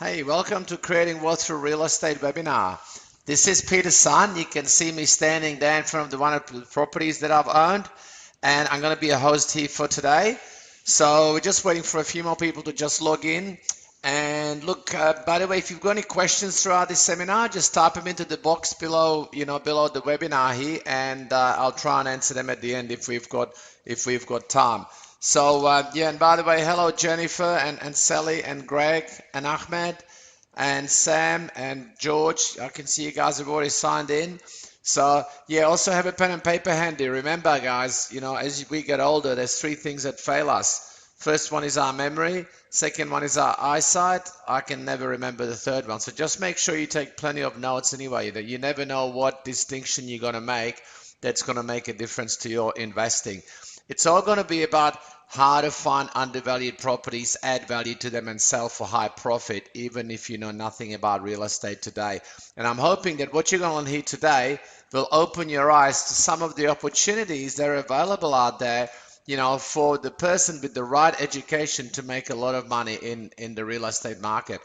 Hey, welcome to Creating Wealth Through Real Estate webinar. This is Peter Sun. You can see me standing there in front of one of the properties that I've owned, and I'm going to be a host here for today. So we're just waiting for a few more people to just log in. And look, by the way, if you've got any questions throughout this seminar, just type them into the box below, below the webinar here, and I'll try and answer them at the end if we've got time. So yeah, and by the way, hello Jennifer and Sally and Greg and Ahmed and Sam and George. I can see you guys have already signed in. So yeah, also have a pen and paper handy. Remember, guys, as we get older, there's three things that fail us. First one is our memory. Second one is our eyesight. I can never remember the third one. So just make sure you take plenty of notes anyway, that you never know what distinction you're going to make that's going to make a difference to your investing. It's all going to be about how to find undervalued properties, add value to them, and sell for high profit, even if you know nothing about real estate today. And I'm hoping that what you're going to learn here today will open your eyes to some of the opportunities that are available out there, for the person with the right education to make a lot of money in the real estate market.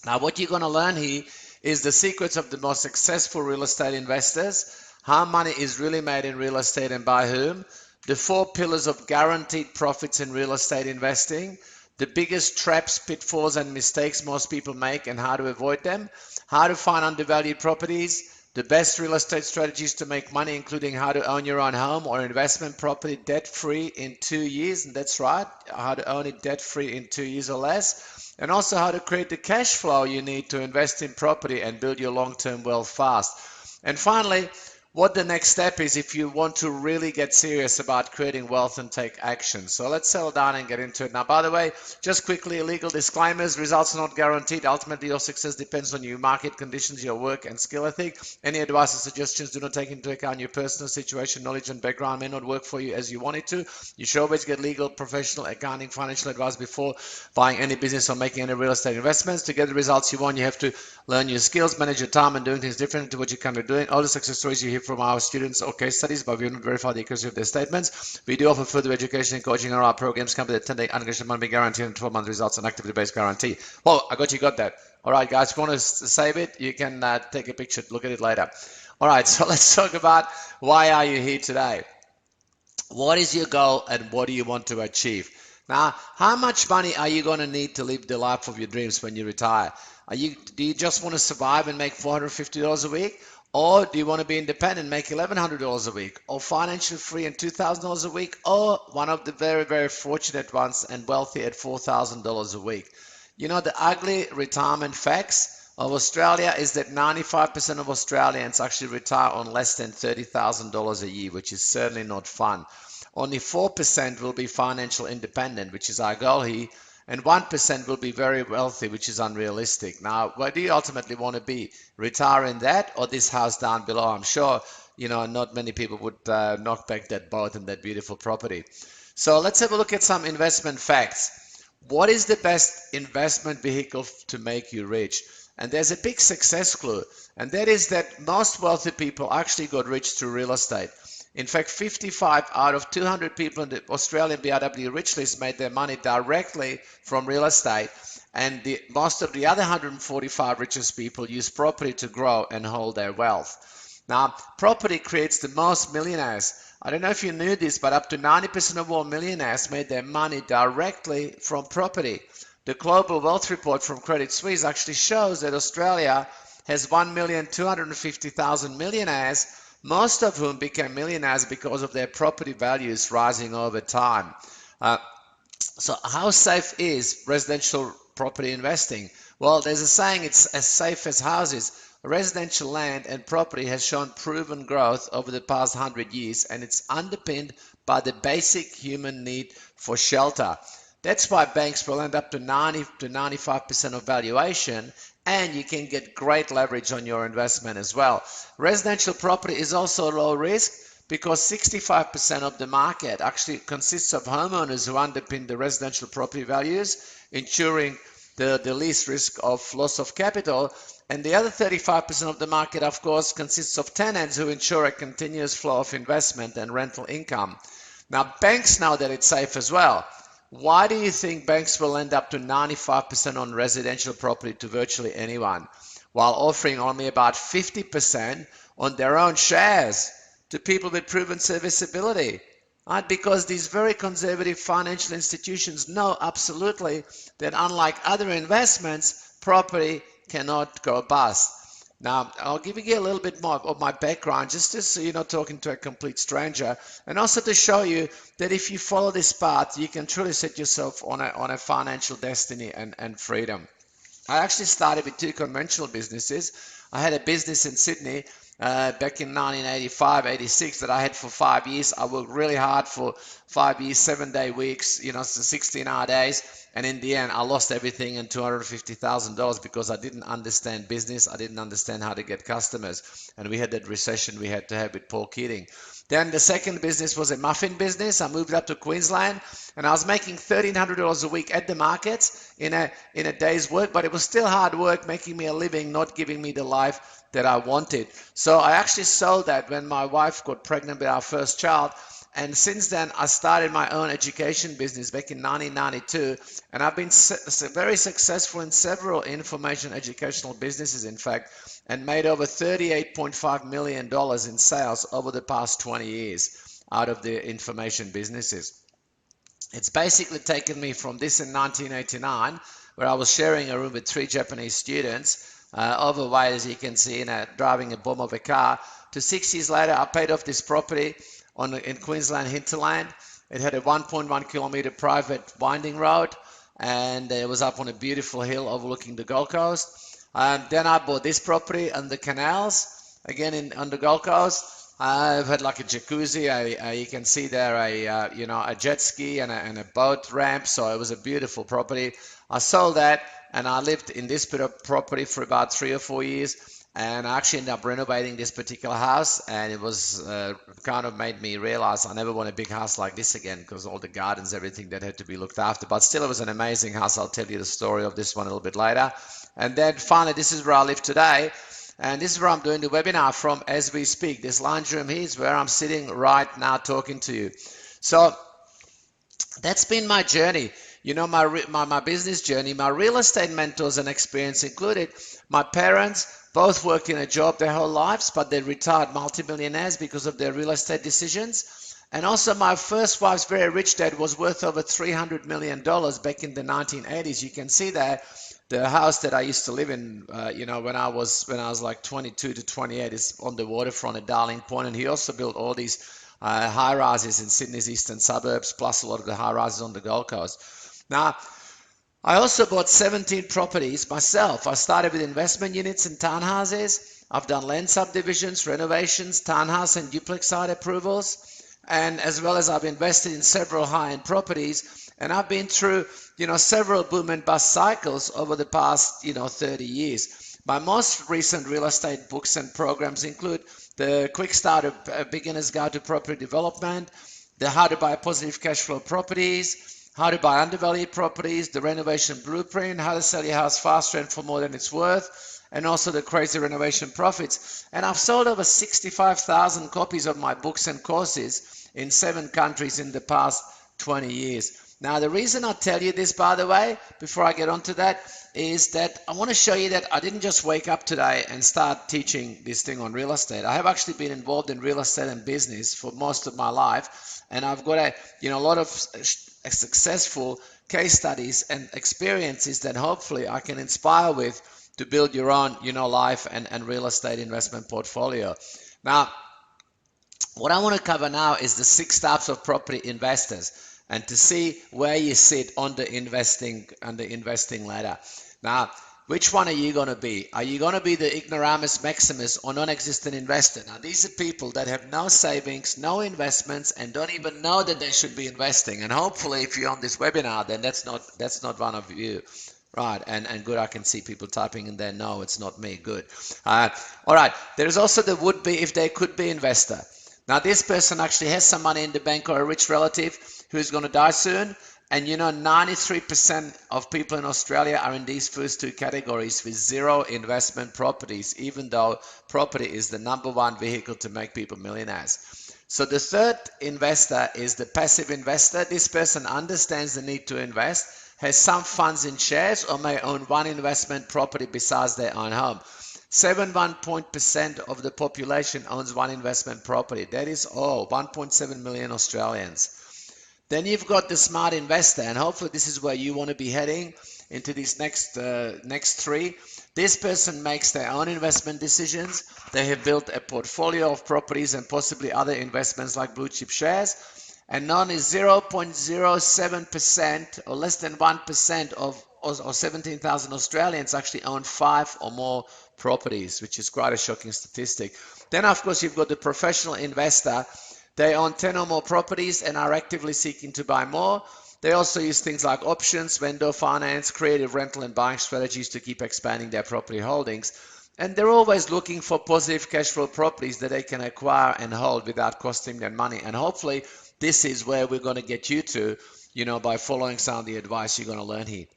Now, what you're going to learn here is the secrets of the most successful real estate investors, how money is really made in real estate and by whom, the 4 pillars of guaranteed profits in real estate investing, the biggest traps, pitfalls, and mistakes most people make and how to avoid them, how to find undervalued properties, the best real estate strategies to make money, including how to own your own home or investment property debt-free in 2 years, and that's right, how to own it debt-free in 2 years or less, and also how to create the cash flow you need to invest in property and build your long-term wealth fast. And finally, what the next step is if you want to really get serious about creating wealth and take action. So let's settle down and get into it. Now, by the way, just quickly, legal disclaimers: results are not guaranteed. Ultimately, your success depends on your market conditions, your work and skill ethic. Any advice or suggestions do not take into account your personal situation, knowledge and background may not work for you as you want it to. You should always get legal, professional, accounting, financial advice before buying any business or making any real estate investments. To get the results you want, you have to learn new skills, manage your time, and doing things different to what you're currently doing. All the success stories you hear from our students or case studies, but we have not verified the accuracy of their statements. We do offer further education and coaching on our programs. Come with a 10-day unconditional money guarantee and 12-month results and activity-based guarantee. Well, I got that. All right, guys, if you want to save it, you can take a picture, look at it later. All right, so let's talk about why are you here today? What is your goal and what do you want to achieve? Now, how much money are you going to need to live the life of your dreams when you retire? Do you just want to survive and make $450 a week? Or do you want to be independent and make $1,100 a week? Or financially free and $2,000 a week? Or one of the very, very fortunate ones and wealthy at $4,000 a week? You know, the ugly retirement facts of Australia is that 95% of Australians actually retire on less than $30,000 a year, which is certainly not fun. Only 4% will be financial independent, which is our goal here, and 1% will be very wealthy, which is unrealistic. Now, where do you ultimately want to be? Retire in that or this house down below? I'm sure, not many people would knock back that boat and that beautiful property. So let's have a look at some investment facts. What is the best investment vehicle to make you rich? And there's a big success clue, and that is that most wealthy people actually got rich through real estate. In fact, 55 out of 200 people in the Australian BRW Rich List made their money directly from real estate, and most of the other 145 richest people use property to grow and hold their wealth. Now, property creates the most millionaires. I don't know if you knew this, but up to 90% of all millionaires made their money directly from property. The Global Wealth Report from Credit Suisse actually shows that Australia has 1,250,000 millionaires, most of whom became millionaires because of their property values rising over time. So how safe is residential property investing? Well, there's a saying, it's as safe as houses. Residential land and property has shown proven growth over the past 100 years, and it's underpinned by the basic human need for shelter. That's why banks will lend up to 90 to 95% of valuation, and you can get great leverage on your investment as well. Residential property is also low risk because 65% of the market actually consists of homeowners who underpin the residential property values, ensuring the least risk of loss of capital. And the other 35% of the market, of course, consists of tenants who ensure a continuous flow of investment and rental income. Now, banks know that it's safe as well. Why do you think banks will lend up to 95% on residential property to virtually anyone, while offering only about 50% on their own shares to people with proven serviceability? Right? Because these very conservative financial institutions know absolutely that unlike other investments, property cannot go bust. Now, I'll give you a little bit more of my background, just so you're not talking to a complete stranger, and also to show you that if you follow this path, you can truly set yourself on a financial destiny and freedom. I actually started with two conventional businesses. I had a business in Sydney back in 1985, 86 that I had for 5 years. I worked really hard for 5 years, 7-day weeks, so 16-hour days. And in the end, I lost everything and $250,000 because I didn't understand business. I didn't understand how to get customers. And we had that recession we had to have with Paul Keating. Then the second business was a muffin business. I moved up to Queensland and I was making $1,300 a week at the markets in a day's work, but it was still hard work, making me a living, not giving me the life that I wanted. So I actually sold that when my wife got pregnant with our first child. And since then, I started my own education business back in 1992, and I've been very successful in several information educational businesses, in fact, and made over $38.5 million in sales over the past 20 years out of the information businesses. It's basically taken me from this in 1989, where I was sharing a room with 3 Japanese students, overweight as you can see, driving a bomb of a car, to 6 years later, I paid off this property in Queensland hinterland. It had a 1.1 kilometer private winding road, and it was up on a beautiful hill overlooking the Gold Coast. Then I bought this property on the canals, again on the Gold Coast. I've had like a jacuzzi, you can see there a jet ski and a boat ramp, so it was a beautiful property. I sold that and I lived in this bit of property for about 3 or 4 years. And I actually ended up renovating this particular house, and it was kind of made me realize I never want a big house like this again because all the gardens, everything that had to be looked after. But still, it was an amazing house. I'll tell you the story of this one a little bit later. And then finally, this is where I live today. And this is where I'm doing the webinar from as we speak. This lounge room here is where I'm sitting right now talking to you. So that's been my journey. My business journey. My real estate mentors and experience included my parents. Both worked in a job their whole lives, but they retired multimillionaires because of their real estate decisions. And also my first wife's very rich dad was worth over $300 million back in the 1980s. You can see that the house that I used to live in, when I was like 22 to 28 is on the waterfront at Darling Point. And he also built all these high rises in Sydney's eastern suburbs, plus a lot of the high rises on the Gold Coast. Now, I also bought 17 properties myself. I started with investment units and townhouses. I've done land subdivisions, renovations, townhouse and duplex site approvals, and as well as I've invested in several high-end properties. And I've been through, several boom and bust cycles over the past, 30 years. My most recent real estate books and programs include the Quick Start, a Beginner's Guide to Property Development, the How to Buy Positive Cash Flow Properties, How to Buy Undervalued Properties, the Renovation Blueprint, How to Sell Your House Faster and for More Than It's Worth, and also the Crazy Renovation Profits. And I've sold over 65,000 copies of my books and courses in 7 countries in the past 20 years. Now, the reason I tell you this, by the way, before I get onto that, is that I want to show you that I didn't just wake up today and start teaching this thing on real estate. I have actually been involved in real estate and business for most of my life, and I've got a lot of successful case studies and experiences that hopefully I can inspire with to build your own, life and real estate investment portfolio. Now, what I want to cover now is the 6 types of property investors, and to see where you sit on the investing ladder. Now, which one are you going to be? Are you going to be the ignoramus maximus or non-existent investor? Now, these are people that have no savings, no investments, and don't even know that they should be investing. And hopefully, if you're on this webinar, then that's not one of you. Right, and good, I can see people typing in there, no, it's not me, good. All right, there's also the would-be if they could be investor. Now, this person actually has some money in the bank or a rich relative who's going to die soon. And 93% of people in Australia are in these first 2 categories with 0 investment properties, even though property is the #1 vehicle to make people millionaires. So the third investor is the passive investor. This person understands the need to invest, has some funds in shares, or may own one investment property besides their own home. 71% of the population owns one investment property. That is all, 1.7 million Australians. Then you've got the smart investor, and hopefully this is where you want to be heading into these next three. This person makes their own investment decisions. They have built a portfolio of properties and possibly other investments like blue chip shares. And only 0.07% or less than 1% of 17,000 Australians actually own 5 or more properties, which is quite a shocking statistic. Then, of course, you've got the professional investor. They own 10 or more properties and are actively seeking to buy more. They also use things like options, vendor finance, creative rental and buying strategies to keep expanding their property holdings. And they're always looking for positive cash flow properties that they can acquire and hold without costing them money. And hopefully this is where we're going to get you to, by following some of the advice you're going to learn here.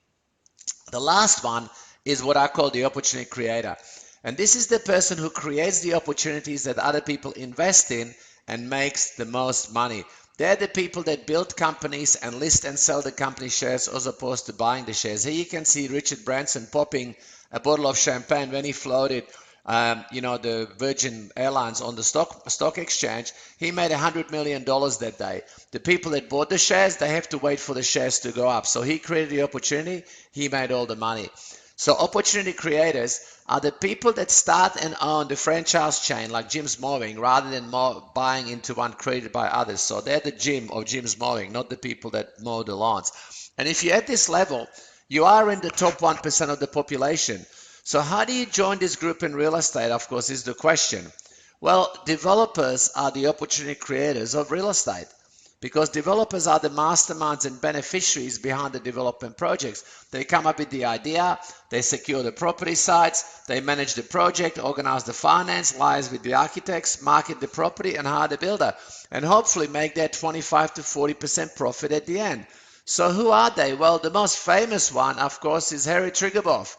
The last one is what I call the opportunity creator. And this is the person who creates the opportunities that other people invest in and makes the most money. They're the people that build companies and list and sell the company shares as opposed to buying the shares. Here you can see Richard Branson popping a bottle of champagne when he floated the Virgin Airlines on the stock exchange. He made $100 million that day. The people that bought the shares, they have to wait for the shares to go up. So he created the opportunity, he made all the money. So opportunity creators are the people that start and own the franchise chain like Jim's Mowing rather than buying into one created by others. So they're the Jim of Jim's Mowing, not the people that mow the lawns. And if you're at this level, you are in the top 1% of the population. So how do you join this group in real estate, of course, is the question. Well, developers are the opportunity creators of real estate, because developers are the masterminds and beneficiaries behind the development projects. They come up with the idea, they secure the property sites, they manage the project, organize the finance, liaise with the architects, market the property, and hire the builder, and hopefully make that 25 to 40% profit at the end. So who are they? Well, the most famous one, of course, is Harry Triguboff,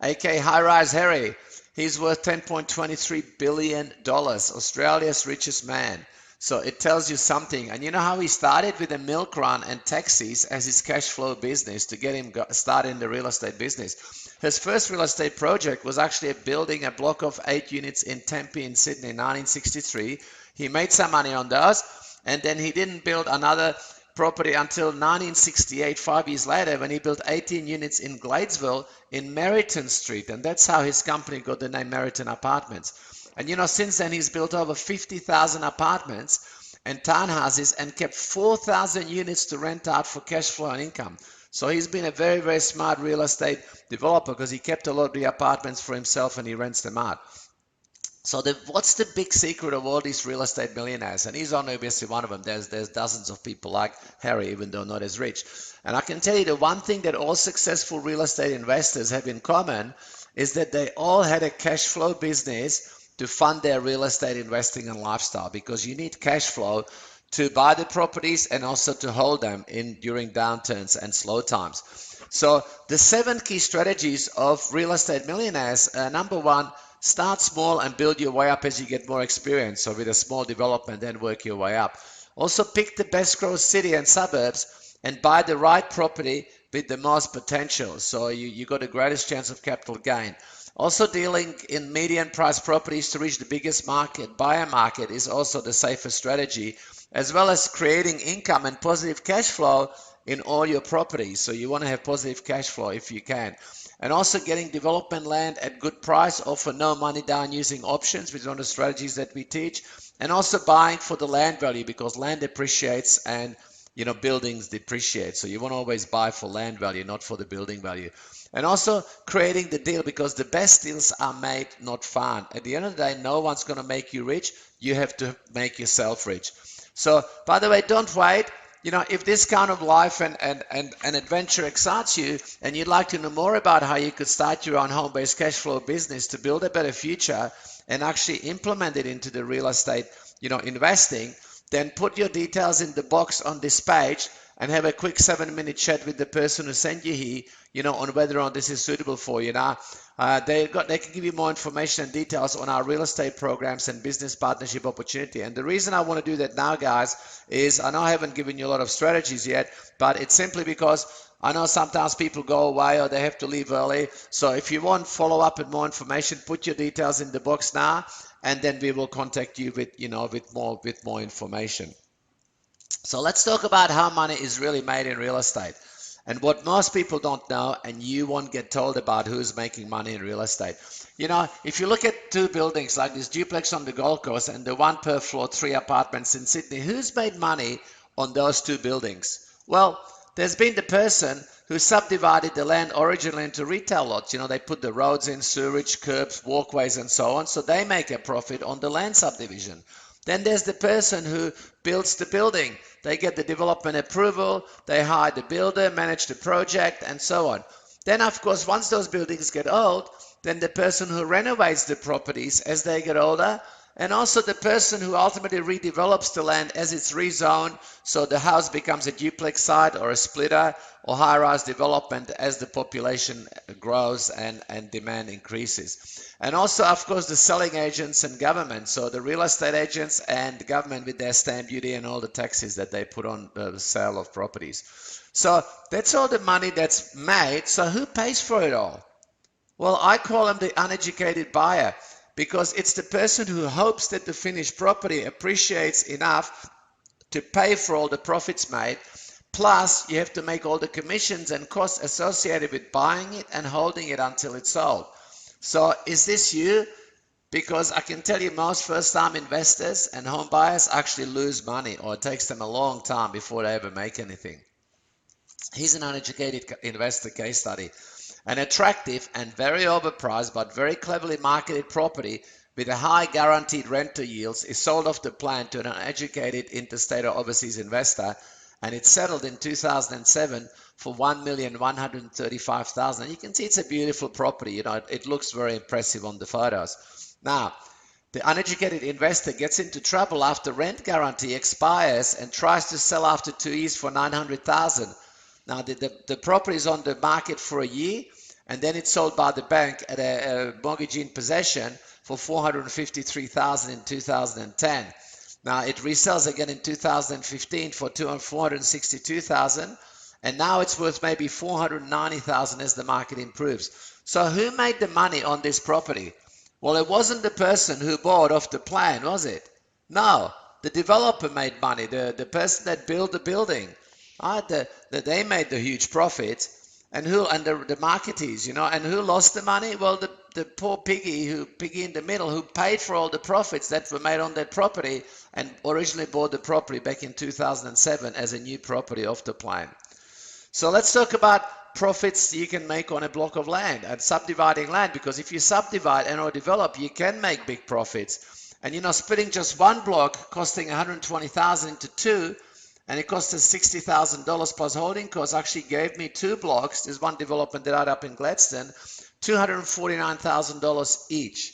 aka High Rise Harry. He's worth $10.23 billion, Australia's richest man. So it tells you something. And you know how he started with a milk run and taxis as his cash flow business to get him started in the real estate business. His first real estate project was actually building a block of 8 units in Tempe in Sydney in 1963. He made some money on those, and then he didn't build another property until 1968, 5 years later, when he built 18 units in Gladesville in Meriton Street. And that's how his company got the name Meriton Apartments. And since then he's built over 50,000 apartments and townhouses and kept 4,000 units to rent out for cash flow and income. So he's been a very, very smart real estate developer because he kept a lot of the apartments for himself and he rents them out. So what's the big secret of all these real estate millionaires? And he's only obviously one of them. There's dozens of people like Harry, even though not as rich. And I can tell you the one thing that all successful real estate investors have in common is that they all had a cash flow business to fund their real estate investing and lifestyle, because you need cash flow to buy the properties and also to hold them during downturns and slow times. So the 7 key strategies of real estate millionaires, number 1, start small and build your way up as you get more experience. So with a small development, then work your way up. Also pick the best growth city and suburbs and buy the right property with the most potential. So you got the greatest chance of capital gain. Also, dealing in median price properties to reach the biggest buyer market is also the safest strategy, as well as creating income and positive cash flow in all your properties. So you want to have positive cash flow if you can. And also getting development land at good price or for no money down using options, which is one of the strategies that we teach. And also buying for the land value, because land appreciates and buildings depreciate. So you want to always buy for land value, not for the building value. And also creating the deal, because the best deals are made, not found. At the end of the day, no one's going to make you rich. You have to make yourself rich. So, by the way, don't wait. If this kind of life and adventure excites you and you'd like to know more about how you could start your own home-based cash flow business to build a better future and actually implement it into the real estate, investing, then put your details in the box on this page and have a quick 7-minute chat with the person who sent you here, on whether or not this is suitable for you. Now, they can give you more information and details on our real estate programs and business partnership opportunity. And the reason I want to do that now, guys, is I know I haven't given you a lot of strategies yet, but it's simply because I know sometimes people go away or they have to leave early. So if you want follow-up and more information, put your details in the box now, and then we will contact you with more information. So let's talk about how money is really made in real estate. And what most people don't know, and you won't get told about who's making money in real estate. If you look at two buildings like this duplex on the Gold Coast and the one per floor 3 apartments in Sydney, who's made money on those two buildings? Well, there's been the person who subdivided the land originally into retail lots. They put the roads in, sewerage, curbs, walkways, and so on. So they make a profit on the land subdivision. Then there's the person who builds the building. They get the development approval, they hire the builder, manage the project, and so on. Then, of course, once those buildings get old, then the person who renovates the properties as they get older, and also the person who ultimately redevelops the land as it's rezoned, so the house becomes a duplex site or a splitter or high-rise development as the population grows and demand increases. And also, of course, the selling agents and government, so the real estate agents and the government with their stamp duty and all the taxes that they put on the sale of properties. So that's all the money that's made. So who pays for it all? Well, I call them the uneducated buyer, because it's the person who hopes that the finished property appreciates enough to pay for all the profits made, plus you have to make all the commissions and costs associated with buying it and holding it until it's sold. So is this you? Because I can tell you most first-time investors and home buyers actually lose money, or it takes them a long time before they ever make anything. Here's an uneducated investor case study. An attractive and very overpriced but very cleverly marketed property with a high guaranteed rental yields is sold off the plan to an uneducated interstate or overseas investor, and it settled in 2007 for $1,135,000. You can see it's a beautiful property. It looks very impressive on the photos. Now, the uneducated investor gets into trouble after rent guarantee expires and tries to sell after 2 years for $900,000. Now, the property is on the market for a year, and then it's sold by the bank at a mortgage in possession for $453,000 in 2010. Now, it resells again in 2015 for $462,000, and now it's worth maybe $490,000 as the market improves. So who made the money on this property? Well, it wasn't the person who bought off the plan, was it? No, the developer made money, the person that built the building. They made the huge profits, and the marketeers, and who lost the money? Well, the poor piggy in the middle who paid for all the profits that were made on that property and originally bought the property back in 2007 as a new property off the plan. So let's talk about profits you can make on a block of land and subdividing land, because if you subdivide and or develop, you can make big profits. And splitting just one block costing $120,000 into two, and it cost us $60,000 plus holding costs, actually gave me 2 blocks. There's one development that I had up in Gladstone, $249,000 each.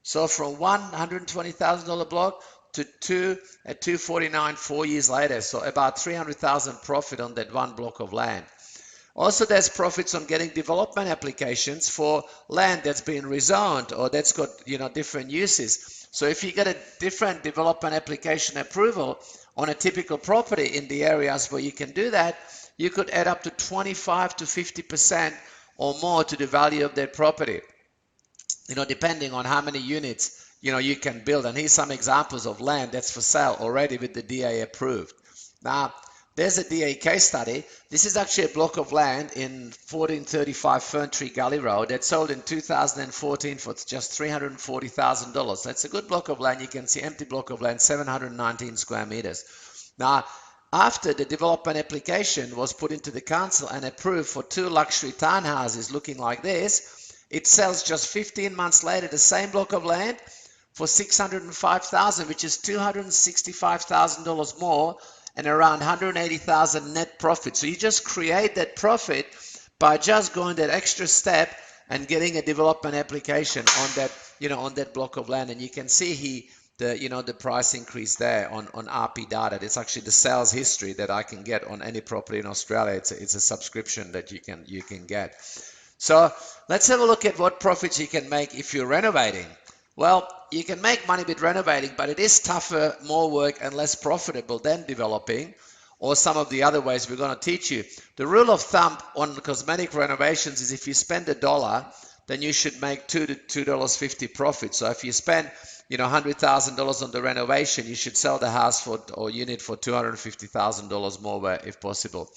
So from one $120,000 block to 2 at $249,000 4 years later. So about $300,000 profit on that one block of land. Also, there's profits on getting development applications for land that's been rezoned or that's got different uses. So if you get a different development application approval on a typical property in the areas where you can do that, you could add up to 25 to 50% or more to the value of that property, depending on how many units you can build. And here's some examples of land that's for sale already with the DA approved. Now, there's a DA case study. This is actually a block of land in 1435 Fern Tree Gully Road that sold in 2014 for just $340,000. That's a good block of land. You can see empty block of land, 719 square meters. Now, after the development application was put into the council and approved for 2 luxury townhouses looking like this, it sells just 15 months later the same block of land for $605,000, which is $265,000 more, and around $180,000 net profit. So you just create that profit by just going that extra step and getting a development application on that, on that block of land. And you can see here the price increase there on RP data. It's actually the sales history that I can get on any property in Australia. It's a subscription that you can get. So let's have a look at what profits you can make if you're renovating. Well, you can make money with renovating, but it is tougher, more work, and less profitable than developing, or some of the other ways we're going to teach you. The rule of thumb on cosmetic renovations is if you spend $1, then you should make $2 to $2.50 profit. So if you spend $100,000 on the renovation, you should sell the house or unit for $250,000 more if possible.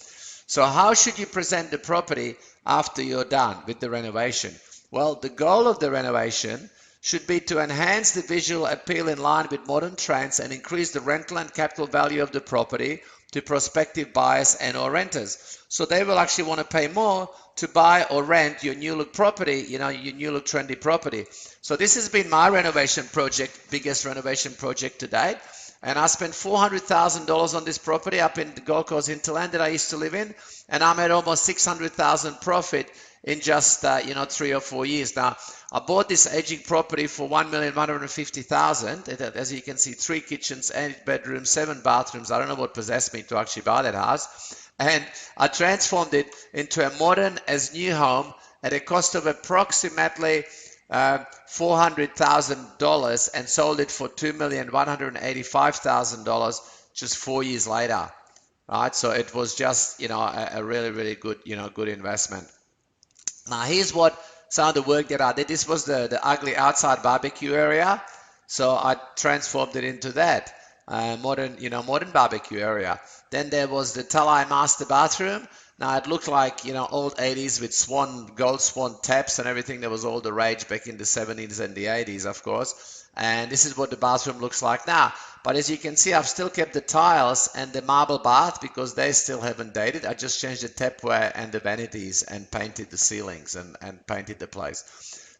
So how should you present the property after you're done with the renovation? Well, the goal of the renovation should be to enhance the visual appeal in line with modern trends and increase the rental and capital value of the property to prospective buyers and or renters. So they will actually want to pay more to buy or rent your new look property, your new look trendy property. So this has been my renovation project, biggest renovation project to date. And I spent $400,000 on this property up in the Gold Coast hinterland that I used to live in, and I made almost $600,000 profit in just 3 or 4 years. Now I bought this aging property for $1,150,000. As you can see, 3 kitchens, 8 bedrooms, 7 bathrooms. I don't know what possessed me to actually buy that house, and I transformed it into a modern as new home at a cost of approximately $400,000 and sold it for $2,185,000 just 4 years later. Right, so it was just a really, really good good investment. Now here's what some of the work that I did. This was the ugly outside barbecue area, so I transformed it into that modern barbecue area. Then there was the Talai master bathroom. Now it looked like old 80s with gold swan taps and everything. That was all the rage back in the 70s and the 80s, of course. And this is what the bathroom looks like now. But as you can see, I've still kept the tiles and the marble bath because they still haven't dated. I just changed the tapware and the vanities and painted the ceilings and painted the place.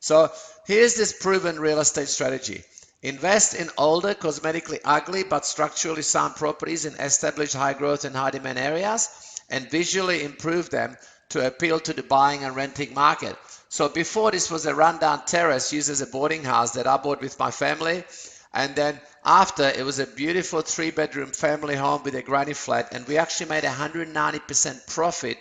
So here's this proven real estate strategy. Invest in older, cosmetically ugly, but structurally sound properties in established high growth and high demand areas, and visually improve them to appeal to the buying and renting market. So before, this was a rundown terrace used as a boarding house that I bought with my family. And then after, it was a beautiful 3-bedroom family home with a granny flat. And we actually made 190% profit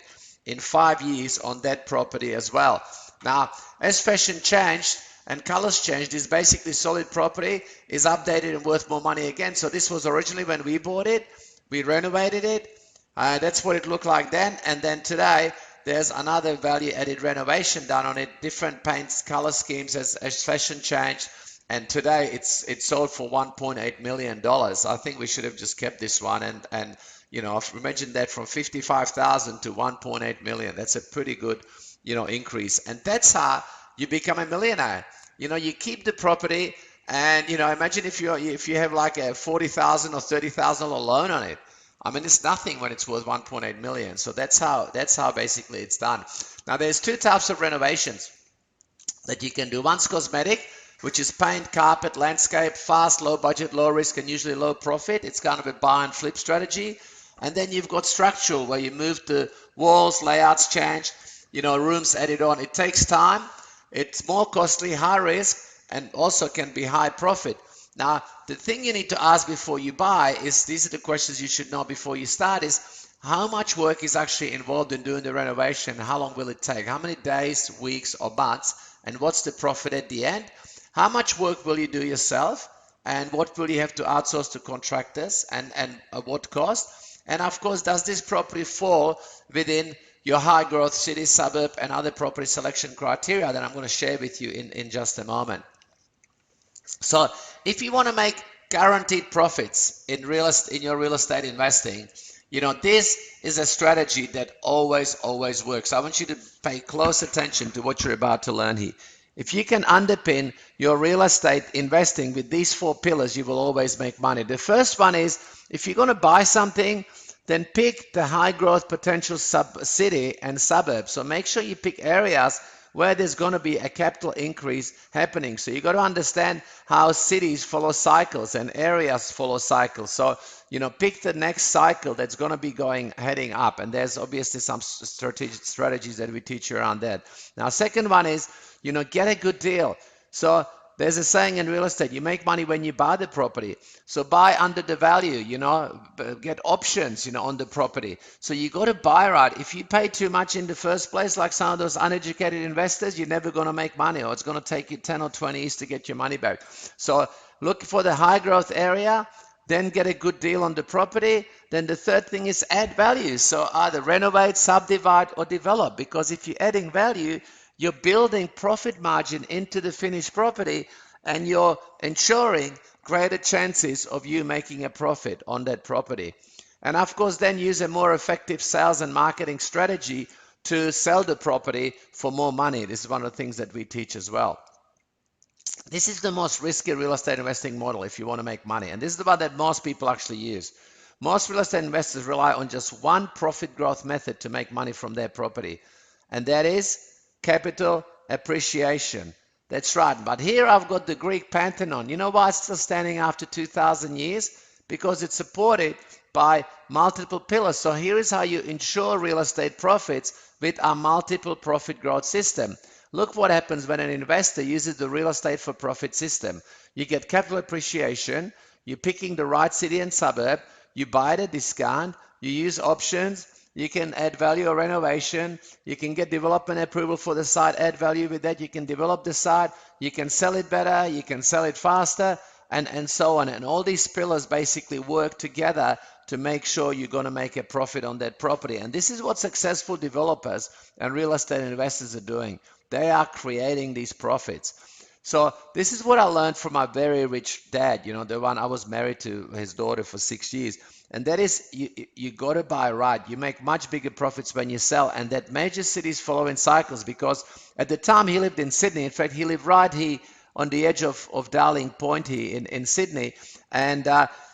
in 5 years on that property as well. Now, as fashion changed and colors changed, this basically solid property is updated and worth more money again. So this was originally when we bought it. We renovated it. That's what it looked like then. And then today, there's another value-added renovation done on it, different paints, color schemes as fashion changed. And today, it's sold for $1.8 million. I think we should have just kept this one. And imagine that from $55,000 to $1.8 million. That's a pretty good, increase. And that's how you become a millionaire. You keep the property, and imagine if you have like a $40,000 or $30,000 loan on it. I mean, it's nothing when it's worth 1.8 million. So that's how basically it's done. Now, there's 2 types of renovations that you can do. One's cosmetic, which is paint, carpet, landscape, fast, low budget, low risk, and usually low profit. It's kind of a buy and flip strategy. And then you've got structural, where you move the walls, layouts change, rooms added on. It takes time. It's more costly, high risk, and also can be high profit. Now, the thing you need to ask before you buy is, these are the questions you should know before you start, is how much work is actually involved in doing the renovation? How long will it take? How many days, weeks, or months? And what's the profit at the end? How much work will you do yourself? And what will you have to outsource to contractors? And at what cost? And of course, does this property fall within your high growth city, suburb, and other property selection criteria that I'm going to share with you in just a moment? So if you want to make guaranteed profits in your real estate investing, this is a strategy that always works. I want you to pay close attention to what you're about to learn here. If you can underpin your real estate investing with these 4 pillars, you will always make money. The first one is, if you're going to buy something, then pick the high growth potential city and suburb. So make sure you pick areas where there's going to be a capital increase happening. So you got to understand how cities follow cycles and areas follow cycles. So, pick the next cycle that's going to be heading up. And there's obviously some strategies that we teach you around that. Now, second one is, get a good deal. So there's a saying in real estate, you make money when you buy the property. So buy under the value, get options, on the property. So you got to buy right. If you pay too much in the first place, like some of those uneducated investors, you're never going to make money, or it's going to take you 10 or 20 years to get your money back. So look for the high growth area, then get a good deal on the property. Then the third thing is add value. So either renovate, subdivide, or develop. Because if you're adding value, you're building profit margin into the finished property, and you're ensuring greater chances of you making a profit on that property. And of course, then use a more effective sales and marketing strategy to sell the property for more money. This is one of the things that we teach as well. This is the most risky real estate investing model if you want to make money. And this is the one that most people actually use. Most real estate investors rely on just one profit growth method to make money from their property, and that is capital appreciation. That's right. But here I've got the Greek Pantheon. You know why it's still standing after 2,000 years? Because it's supported by multiple pillars. So here is how you ensure real estate profits with our multiple profit growth system. Look what happens when an investor uses the real estate for profit system. You get capital appreciation, you're picking the right city and suburb, you buy at a discount, you use options, you can add value or renovation, you can get development approval for the site, add value with that, you can develop the site, you can sell it better, you can sell it faster, and so on. And all these pillars basically work together to make sure you're going to make a profit on that property. And this is what successful developers and real estate investors are doing. They are creating these profits. So this is what I learned from my very rich dad, the one I was married to his daughter for 6 years. And that is, you got to buy right. You make much bigger profits when you sell, and that major cities follow in cycles, because at the time he lived in Sydney. In fact, he lived right here on the edge of Darling Point here in Sydney. And,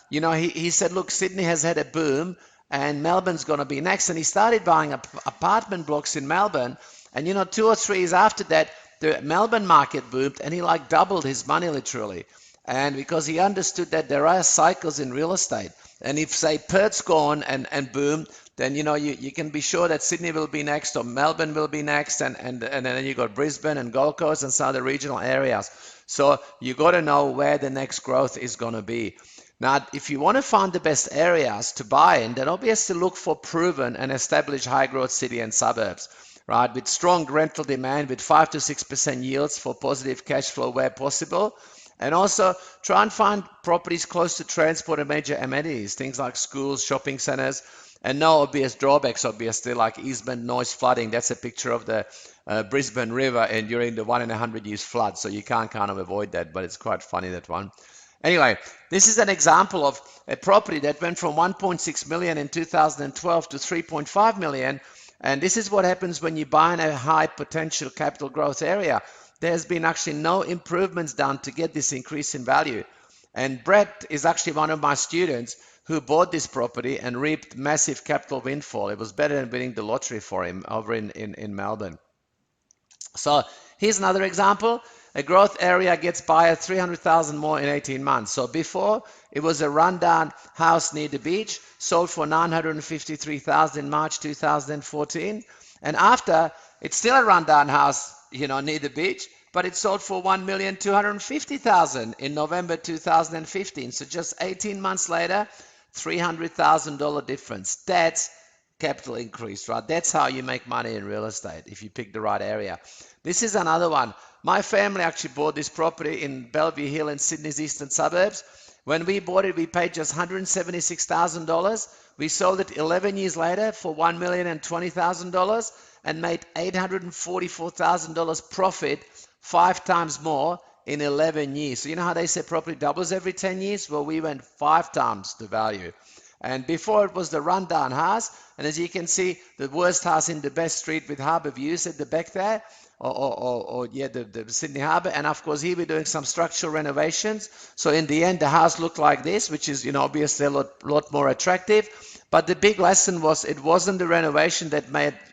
he said, look, Sydney has had a boom and Melbourne's going to be next. And he started buying apartment blocks in Melbourne. And, 2 or 3 years after that, the Melbourne market boomed, and he doubled his money literally. And because he understood that there are cycles in real estate. And if, say, Perth's gone and boom, then, you can be sure that Sydney will be next, or Melbourne will be next. And then you got Brisbane and Gold Coast and some other regional areas. So you got to know where the next growth is going to be. Now, if you want to find the best areas to buy in, then obviously look for proven and established high growth city and suburbs, right? With strong rental demand, with 5 to 6% yields for positive cash flow where possible. And also try and find properties close to transport and major amenities, things like schools, shopping centers, and no obvious drawbacks, obviously, like easement, noise, flooding. That's a picture of the Brisbane River and during the 1 in 100 years flood. So you can't kind of avoid that, but it's quite funny, that one. Anyway, this is an example of a property that went from 1.6 million in 2012 to 3.5 million. And this is what happens when you buy in a high potential capital growth area. There's been actually no improvements done to get this increase in value. And Brett is actually one of my students who bought this property and reaped massive capital windfall. It was better than winning the lottery for him over in Melbourne. So here's another example. A growth area gets buyer 300,000 more in 18 months. So before, it was a rundown house near the beach, sold for 953,000 in March 2014. And after, it's still a rundown house, near the beach, but it sold for 1,250,000 in November 2015. So just 18 months later, $300,000 difference. That's capital increase, right? That's how you make money in real estate, if you pick the right area. This is another one. My family actually bought this property in Bellevue Hill in Sydney's eastern suburbs. When we bought it, we paid just $176,000. We sold it 11 years later for $1,020,000 and made $844,000 profit, 5 times more in 11 years. So you know how they say property doubles every 10 years? Well, we went 5 times the value. And before, it was the rundown house. And as you can see, the worst house in the best street with harbour views at the back there. The Sydney Harbour. And of course, here we're doing some structural renovations. So in the end, the house looked like this, which is, obviously a lot more attractive. But the big lesson was, it wasn't the renovation that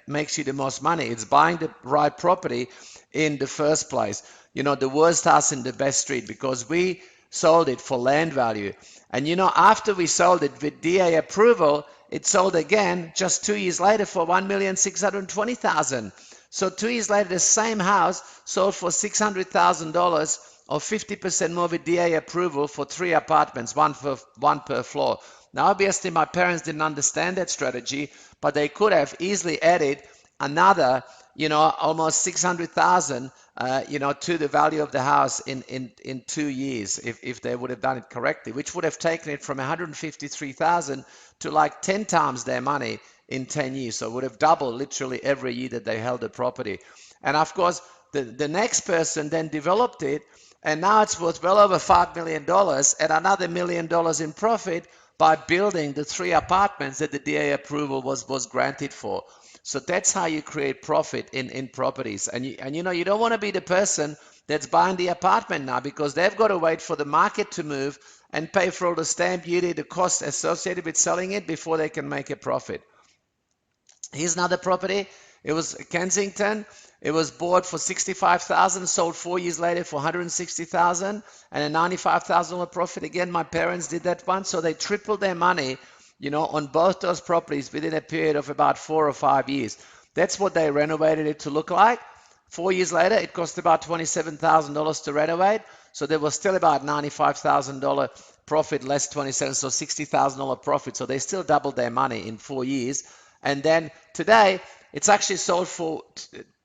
makes you the most money. It's buying the right property in the first place. The worst house in the best street, because we sold it for land value. And after we sold it with DA approval, it sold again just 2 years later for $1,620,000. So 2 years later, the same house sold for $600,000 or 50% more with DA approval for 3 apartments, one per floor. Now, obviously, my parents didn't understand that strategy, but they could have easily added another, almost 600,000, to the value of the house in 2 years if they would have done it correctly, which would have taken it from 153,000 to like 10 times their money in 10 years. So it would have doubled literally every year that they held the property. And of course, the next person then developed it, and now it's worth well over $5 million and another $1 million in profit by building the 3 apartments that the DA approval was granted for. So that's how you create profit in properties. And you don't want to be the person that's buying the apartment now, because they've got to wait for the market to move and pay for all the stamp duty, the costs associated with selling it before they can make a profit. Here's another property. It was Kensington. It was bought for $65,000, sold 4 years later for $160,000 and a $95,000 profit. Again, my parents did that one, so they tripled their money, on both those properties within a period of about 4 or 5 years. That's what they renovated it to look like. 4 years later, it cost about $27,000 to renovate, so there was still about $95,000 profit, less 27, so $60,000 profit. So they still doubled their money in 4 years. And then today, it's actually sold for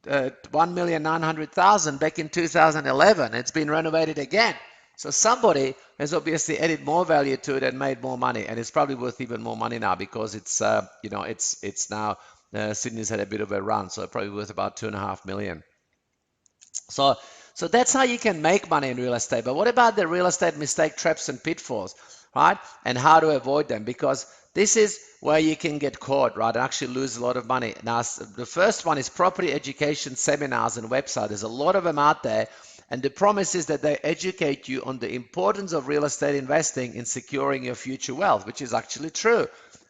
$1,900,000 back in 2011. It's been renovated again. So somebody has obviously added more value to it and made more money, and it's probably worth even more money now because it's it's now Sydney's had a bit of a run, so it's probably worth about $2.5 million. So that's how you can make money in real estate. But what about the real estate mistake traps and pitfalls, right? And how to avoid them? Because this is where you can get caught, right, and actually lose a lot of money. Now, the first one is property education seminars and websites. There's a lot of them out there, and the promise is that they educate you on the importance of real estate investing in securing your future wealth, which is actually true.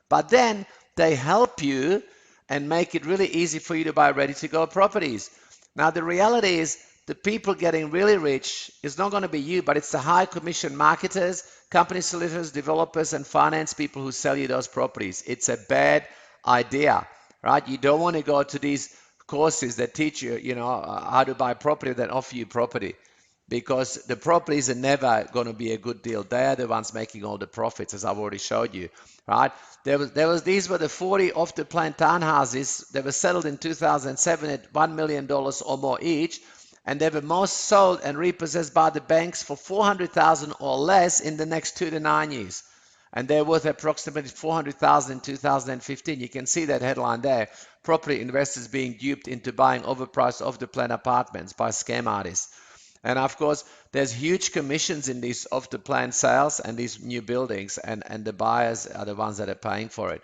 But then they help you and make it really easy for you to buy ready-to-go properties. Now, the reality is the people getting really rich is not going to be you, but it's the high commission marketers, company solicitors, developers, and finance people who sell you those properties. It's a bad idea, right? You don't want to go to these courses that teach you, how to buy property, that offer you property, because the properties are never going to be a good deal. They are the ones making all the profits, as I've already showed you, right? These were the 40 off-the-plan townhouses that were settled in 2007 at $1 million or more each, and they were most sold and repossessed by the banks for $400,000 or less in the next 2 to 9 years. And they're worth approximately $400,000 in 2015. You can see that headline there. Property investors being duped into buying overpriced off-the-plan apartments by scam artists. And of course, there's huge commissions in these off-the-plan sales and these new buildings, and the buyers are the ones that are paying for it.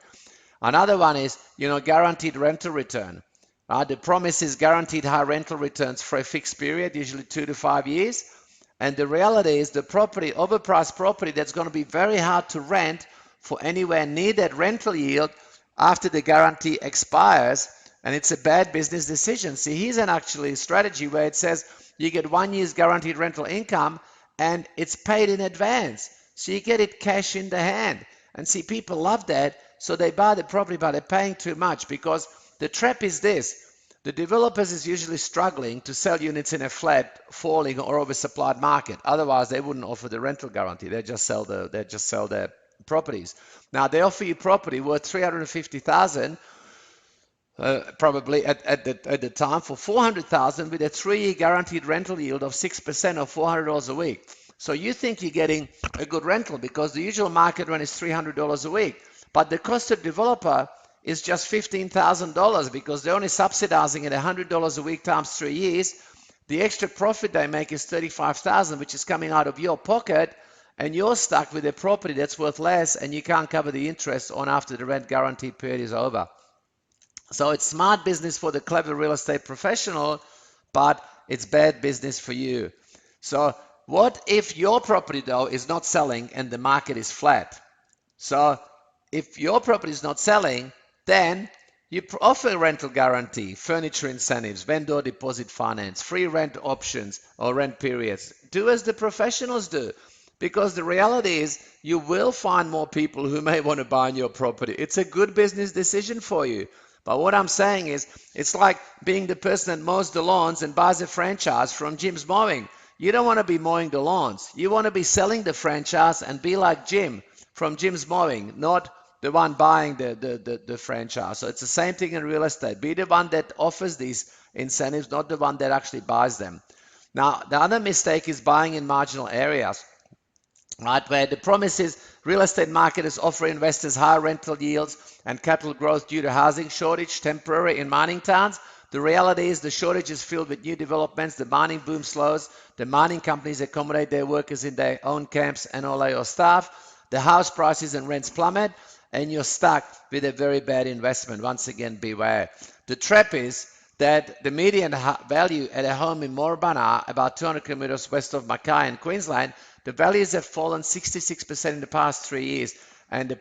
Another one is, guaranteed rental return. The promise is guaranteed high rental returns for a fixed period, usually 2 to 5 years. And the reality is the property, overpriced property, that's going to be very hard to rent for anywhere near that rental yield after the guarantee expires. And it's a bad business decision. See, here's an actually strategy where it says you get 1 year's guaranteed rental income and it's paid in advance. So you get it cash in the hand. And see, people love that. So they buy the property, but they're paying too much, because the trap is this. The developers is usually struggling to sell units in a flat, falling or oversupplied market. Otherwise, they wouldn't offer the rental guarantee. They just sell their properties. Now, they offer you property worth $350,000, probably at the time, for $400,000 with a 3-year guaranteed rental yield of 6% or $400 a week. So you think you're getting a good rental because the usual market rent is $300 a week, but the cost of developer is just $15,000 because they're only subsidizing it $100 a week times 3 years. The extra profit they make is $35,000, which is coming out of your pocket, and you're stuck with a property that's worth less, and you can't cover the interest on after the rent guarantee period is over. So it's smart business for the clever real estate professional, but it's bad business for you. So what if your property, though, is not selling and the market is flat? So if your property is not selling, then you offer rental guarantee, furniture incentives, vendor deposit finance, free rent options or rent periods. Do as the professionals do, because the reality is you will find more people who may want to buy your property. It's a good business decision for you. But what I'm saying is, it's like being the person that mows the lawns and buys a franchise from Jim's Mowing. You don't want to be mowing the lawns. You want to be selling the franchise and be like Jim from Jim's Mowing, not the one buying the franchise. So it's the same thing in real estate. Be the one that offers these incentives, not the one that actually buys them. Now, the other mistake is buying in marginal areas, right, where the promise is real estate market is offering investors higher rental yields and capital growth due to housing shortage, temporary in mining towns. The reality is the shortage is filled with new developments. The mining boom slows. The mining companies accommodate their workers in their own camps and all your staff. The house prices and rents plummet, and you're stuck with a very bad investment. Once again, beware. The trap is that the median value at a home in Moorabunna, about 200 kilometers west of Mackay in Queensland, the values have fallen 66% in the past 3 years, and the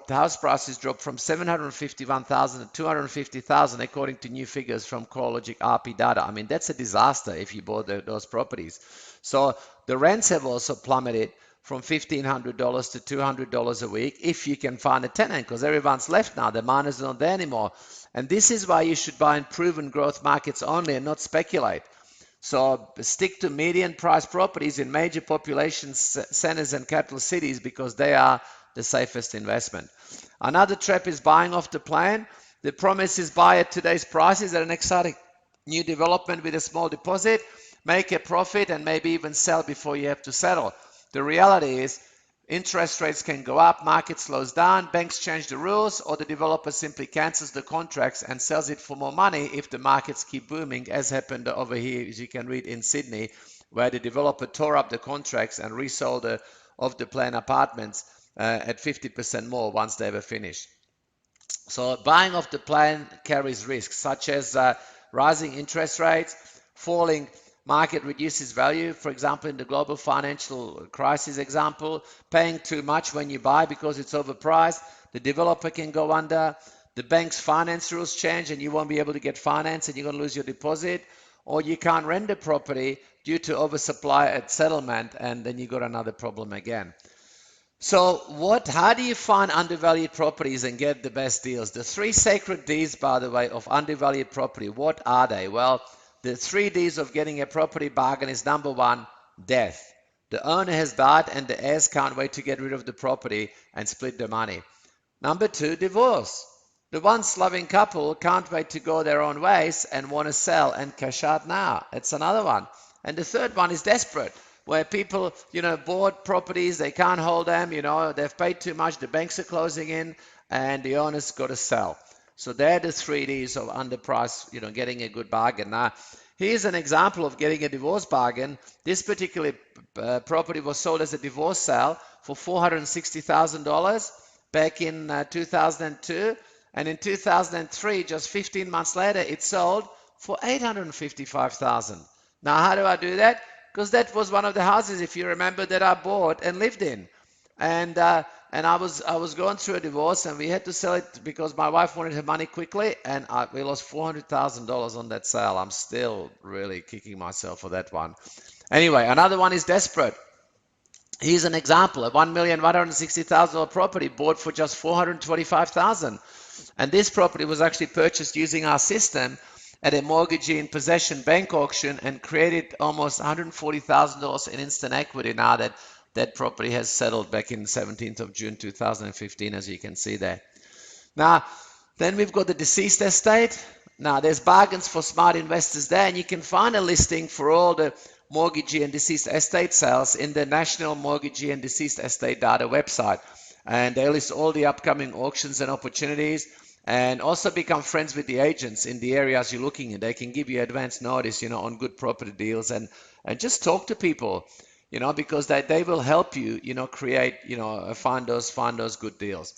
house prices dropped from 751,000 to 250,000 according to new figures from CoreLogic RP data. I mean, that's a disaster if you bought those properties. So the rents have also plummeted from $1,500 to $200 a week if you can find a tenant, because everyone's left now. The miners are not there anymore. And this is why you should buy in proven growth markets only and not speculate. So stick to median price properties in major population centers and capital cities because they are the safest investment. Another trap is buying off the plan. The promise is buy at today's prices at an exciting new development with a small deposit, make a profit, and maybe even sell before you have to settle. The reality is interest rates can go up, market slows down, banks change the rules, or the developer simply cancels the contracts and sells it for more money if the markets keep booming, as happened over here, as you can read in Sydney, where the developer tore up the contracts and resold the off-the-plan apartments at 50% more once they were finished. So buying off the plan carries risks, such as rising interest rates, falling market reduces value. For example, in the global financial crisis example, paying too much when you buy because it's overpriced, the developer can go under, the bank's finance rules change and you won't be able to get finance and you're going to lose your deposit, or you can't rent the property due to oversupply at settlement, and then you got another problem again. So how do you find undervalued properties and get the best deals? The 3 sacred Ds, by the way, of undervalued property, what are they? Well, the 3 Ds of getting a property bargain is number 1, death. The owner has died and the heirs can't wait to get rid of the property and split the money. Number 2, divorce. The once loving couple can't wait to go their own ways and want to sell and cash out now. It's another one. And the third one is desperate, where people, bought properties, they can't hold them, they've paid too much, the banks are closing in, and the owner's got to sell. So they're the 3 Ds of underpriced, getting a good bargain. Now, here's an example of getting a divorce bargain. This particular property was sold as a divorce sale for $460,000 back in 2002. And in 2003, just 15 months later, it sold for $855,000. Now, how do I do that? Because that was one of the houses, if you remember, that I bought and lived in. And I was going through a divorce, and we had to sell it because my wife wanted her money quickly, and we lost $400,000 on that sale. I'm still really kicking myself for that one. Anyway, another one is desperate. Here's an example: a $1,160,000 property bought for just $425,000, and this property was actually purchased using our system at a mortgagee in possession bank auction and created almost $140,000 in instant equity. Now that property has settled back in 17th of June 2015, as you can see there. Now, then we've got the deceased estate. Now, there's bargains for smart investors there, and you can find a listing for all the mortgagee and deceased estate sales in the National Mortgagee and Deceased Estate Data website. And they list all the upcoming auctions and opportunities, and also become friends with the agents in the areas you're looking in. They can give you advance notice, on good property deals, and just talk to people, because they will help you, create, find those good deals.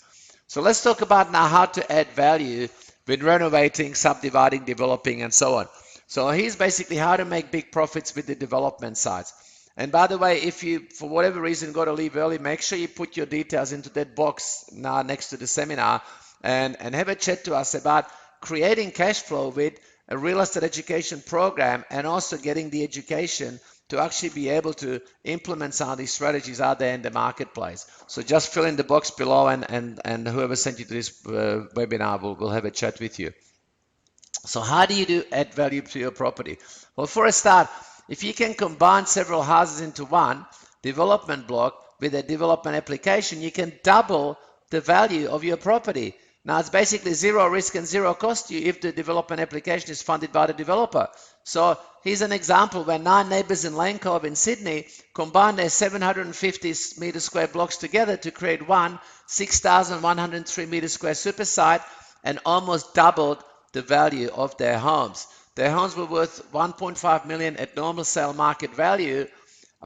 So let's talk about now how to add value with renovating, subdividing, developing, and so on. So here's basically how to make big profits with the development sides. And by the way, if you, for whatever reason, got to leave early, make sure you put your details into that box now next to the seminar, and have a chat to us about creating cash flow with a real estate education program, and also getting the education to actually be able to implement some of these strategies out there in the marketplace. So just fill in the box below, and whoever sent you to this webinar will have a chat with you. So how do you add value to your property? Well, for a start, if you can combine several houses into one development block with a development application, you can double the value of your property. Now, it's basically zero risk and zero cost to you if the development application is funded by the developer. So here's an example where 9 neighbors in Lane Cove in Sydney combined their 750 meter square blocks together to create one 6,103 meter square super site and almost doubled the value of their homes. Their homes were worth 1.5 million at normal sale market value,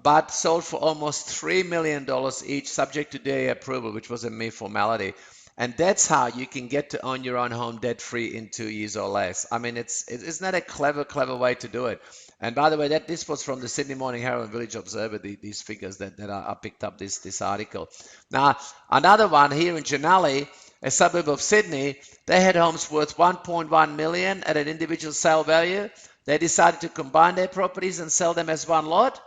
but sold for almost $3 million each, subject to DA approval, which was a mere formality. And that's how you can get to own your own home debt-free in 2 years or less. I mean, isn't that a clever way to do it? And by the way, this was from the Sydney Morning Herald and Village Observer, these figures that I picked up this article. Now, another one here in Janali, a suburb of Sydney, they had homes worth 1.1 million at an individual sale value. They decided to combine their properties and sell them as one lot.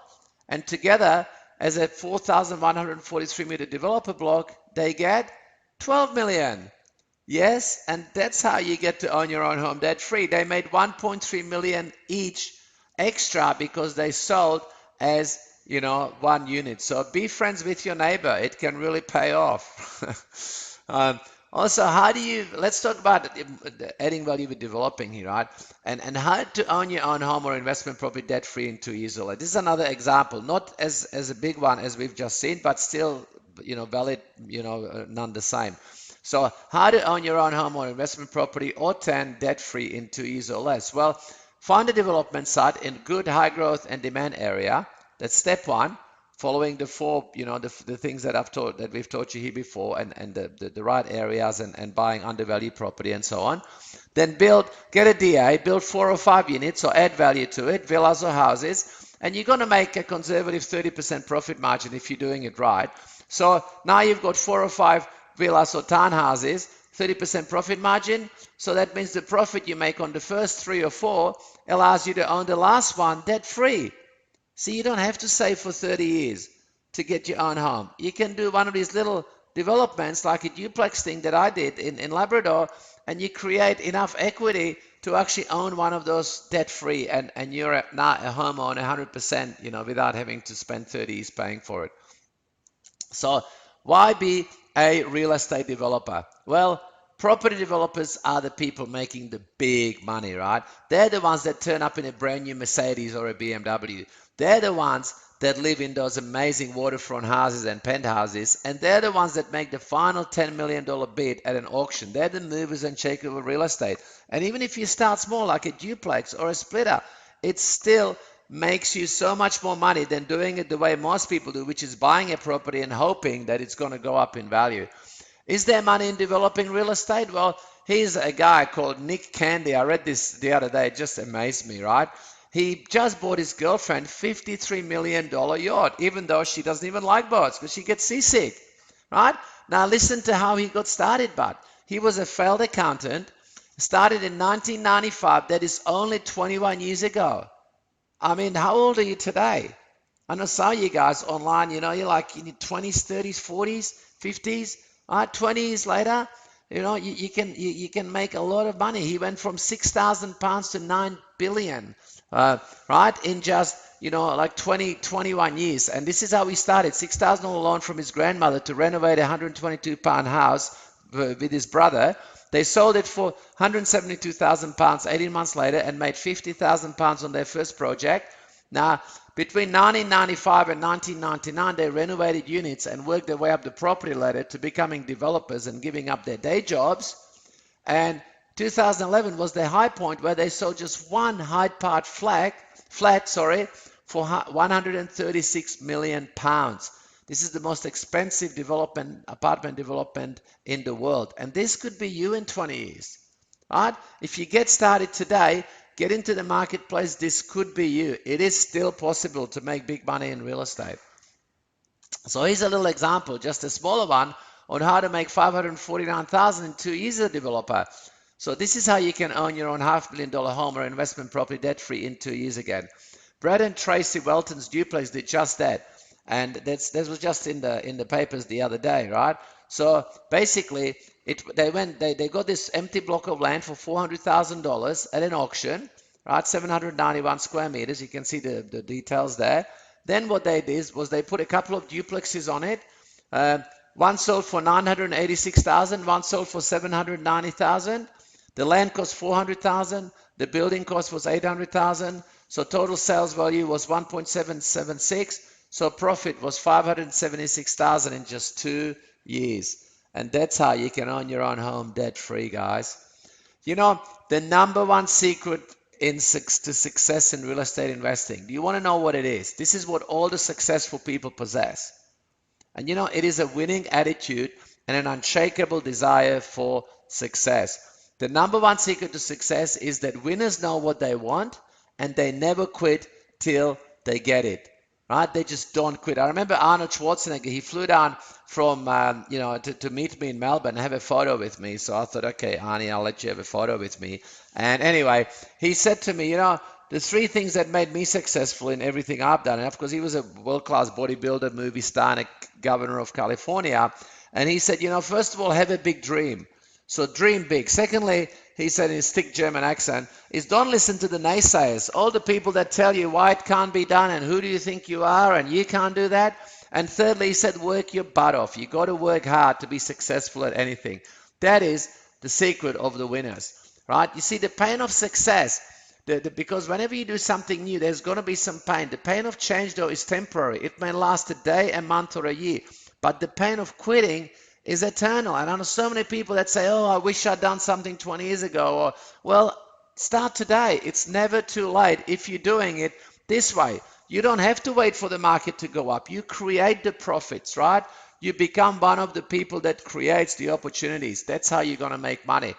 And together, as a 4,143 meter developer block, they get 12 million. Yes, and that's how you get to own your own home debt free. They made 1.3 million each extra because they sold as, one unit. So be friends with your neighbor. It can really pay off. Also, let's talk about adding value with developing here, right? And how to own your own home or investment property debt free in 2 years or less. This is another example, not as a big one as we've just seen, but still, valid, none the same. So how to own your own home or investment property or 10 debt free in 2 years or less? Well, find a development site in good high growth and demand area. That's step one. Following the four, the things that we've taught you here before, and the right areas and buying undervalued property and so on. Then get a DA, build 4 or 5 units or add value to it, villas or houses, and you're going to make a conservative 30% profit margin if you're doing it right. So now you've got 4 or 5 villas or townhouses, 30% profit margin. So that means the profit you make on the first 3 or 4 allows you to own the last one debt free. So you don't have to save for 30 years to get your own home. You can do one of these little developments like a duplex thing that I did in Labrador, and you create enough equity to actually own one of those debt-free, and you're now a homeowner 100%, without having to spend 30 years paying for it. So why be a real estate developer? Well, property developers are the people making the big money, right? They're the ones that turn up in a brand new Mercedes or a BMW. They're the ones that live in those amazing waterfront houses and penthouses, and they're the ones that make the final $10 million bid at an auction. They're the movers and shakers of real estate. And even if you start small, like a duplex or a splitter, it still makes you so much more money than doing it the way most people do, which is buying a property and hoping that it's going to go up in value. Is there money in developing real estate? Well, here's a guy called Nick Candy. I read this the other day. It just amazed me, right? He just bought his girlfriend $53 million yacht, even though she doesn't even like boats because she gets seasick, right? Now listen to how he got started, bud. He was a failed accountant, started in 1995. That is only 21 years ago. I mean, how old are you today? I know some of you guys online, you're like in your 20s, 30s, 40s, 50s, right? 20 years later, you can make a lot of money. He went from 6,000 pounds to 9 billion, right? In just, like 21 years. And this is how he started. 6,000 on a loan from his grandmother to renovate a 122-pound house with his brother. They sold it for 172,000 pounds 18 months later and made 50,000 pounds on their first project. Now, between 1995 and 1999, they renovated units and worked their way up the property ladder to becoming developers and giving up their day jobs. And 2011 was their high point where they sold just one Hyde Park flat for 136 million pounds. This is the most expensive apartment development in the world. And this could be you in 20 years, right? If you get started today, get into the marketplace, this could be you. It is still possible to make big money in real estate. So here's a little example, just a smaller one, on how to make $549,000 in 2 years as a developer. So this is how you can own your own $500 million home or investment property debt-free in 2 years again. Brad and Tracy Welton's duplex did just that. And this was just in the papers the other day, right? So basically, they got this empty block of land for $400,000 at an auction, right? 791 square meters. You can see the details there. Then what they did was they put a couple of duplexes on it. Uh, one sold for 986,000, one sold for 790,000. The land cost 400,000. The building cost was 800,000. So total sales value was 1.776. So profit was 576,000 in just 2 years. And that's how you can own your own home debt free, guys. You know, the number one secret to success in real estate investing. Do you want to know what it is? This is what all the successful people possess. And you know, it is a winning attitude and an unshakable desire for success. The number one secret to success is that winners know what they want and they never quit till they get it. Right? They just don't quit. I remember Arnold Schwarzenegger, he flew down from, to meet me in Melbourne and have a photo with me. So I thought, okay, Arnie, I'll let you have a photo with me. And anyway, he said to me, you know, the three things that made me successful in everything I've done, and of course he was a world-class bodybuilder, movie star, and a governor of California. And he said, you know, first of all, have a big dream. So dream big. Secondly, he said in his thick German accent, is don't listen to the naysayers, all the people that tell you why it can't be done and who do you think you are and you can't do that. And thirdly, he said, work your butt off. You got to work hard to be successful at anything. That is the secret of the winners, right? You see, the pain of success, because whenever you do something new, there's going to be some pain. The pain of change, though, is temporary. It may last a day, a month, or a year. But the pain of quitting is eternal. And I know so many people that say, oh, I wish I'd done something 20 years ago. Or, well, start today. It's never too late if you're doing it this way. You don't have to wait for the market to go up. You create the profits, right? You become one of the people that creates the opportunities. That's how you're going to make money.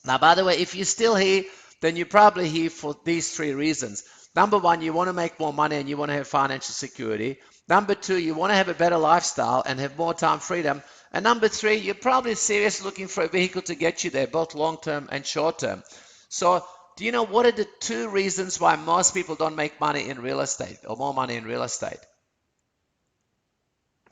Now, by the way, if you're still here, then you're probably here for these three reasons. Number one, you want to make more money and you want to have financial security. Number two, you want to have a better lifestyle and have more time freedom. And number three, you're probably seriously looking for a vehicle to get you there, both long-term and short-term. So do you know what are the two reasons why most people don't make money in real estate or more money in real estate?